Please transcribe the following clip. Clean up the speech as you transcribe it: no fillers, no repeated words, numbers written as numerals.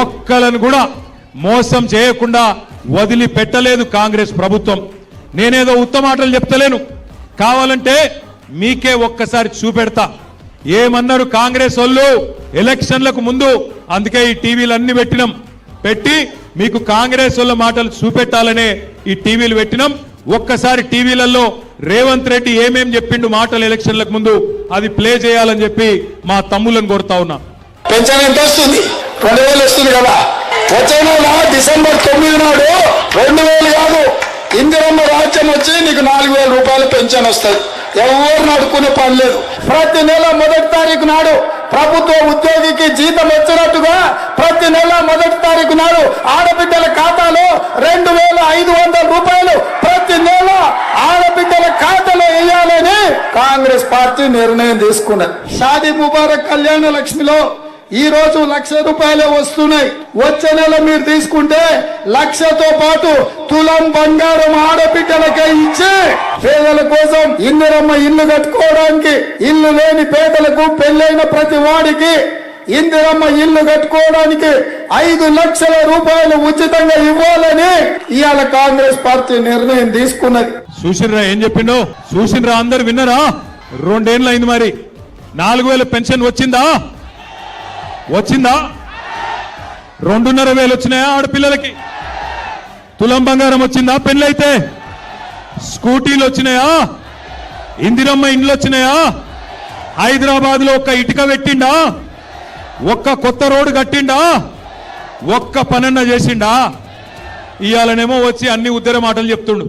ఒక్కలను కూడా మోసం చేయకుండా వదిలిపెట్టలేదు కాంగ్రెస్ ప్రభుత్వం. నేనేదో ఉత్తమ మాటలు చెప్తలేను, కావాలంటే మీకే ఒక్కసారి చూపెడతా. ఏమన్నారు కాంగ్రెస్ వాళ్ళు ఎలక్షన్లకు ముందు? అందుకే ఈ టీవీలు అన్ని పెట్టి మీకు కాంగ్రెస్ వాళ్ళ మాటలు చూపెట్టాలనే ఈ టీవీలు పెట్టినాం. ఒక్కసారి టీవీలలో రేవంత్ రెడ్డి ఏమేం చెప్పిండు మాటలు ఎలక్షన్లకు ముందు అది ప్లే చేయాలని చెప్పి మా తమ్ములను కోరుతా ఉన్నా. పెన్షన్ ఎంత వస్తుంది? 2000 వస్తుంది కదా. వచ్చే నెల డిసెంబర్ 9 నాడు 2000 కాదు, ఇందిరమ్మ రాజ్యం వచ్చి నీకు 4000 రూపాయలు పెన్షన్ వస్తుంది. ఎవరు అడుక్కునే పని లేదు. ప్రతి నెల 1వ తారీఖు నాడు ప్రభుత్వ ఉద్యోగికి జీతం వచ్చినట్టుగా ప్రతి నెల 1వ తారీఖు నాడు ఆడబిడ్డల ఖాతాలో 2500 రూపాయలు ప్రతి నెల ఆడబిడ్డల ఖాతాలో వేయాలని కాంగ్రెస్ పార్టీ నిర్ణయం తీసుకున్నది. షాదీ ముబారక్ కళ్యాణ లక్ష్మిలో ఈ రోజు 1,00,000 రూపాయలే వస్తున్నాయి. వచ్చే నెల మీరు తీసుకుంటే 1,00,000తో పాటు తులం బంగారం ఆడబిడ్డలకే ఇచ్చి పేదల కోసం ఇందిరమ్మ ఇల్లు కట్టుకోవడానికి, ఇల్లు లేని పేదలకు, పెళ్ళైన ప్రతి వాడికి ఇందిరమ్మ ఇల్లు కట్టుకోవడానికి 5 లక్షల రూపాయలు ఉచితంగా ఇవ్వాలని ఇవాళ కాంగ్రెస్ పార్టీ నిర్ణయం తీసుకున్నది. చూసినరా ఏం చెప్పిండో? చూసినరా? అందరు విన్నారా? 2 ఏళ్ళు అయింది. మరి 4000 పెన్షన్ వచ్చిందా? 2,500 వచ్చినాయా? ఆడపిల్లలకి తులం బంగారం వచ్చిందా? పెళ్ళైతే స్కూటీలు వచ్చినాయా? ఇందిరమ్మ ఇండ్లు వచ్చినాయా? హైదరాబాద్ లో ఒక్క ఇటుక పెట్టిండా? ఒక్క కొత్త రోడ్డు కట్టిండా? ఒక్క పనన్న చేసిండా? ఇవాళనేమో వచ్చి అన్ని ఉద్దర మాటలు చెప్తుండు.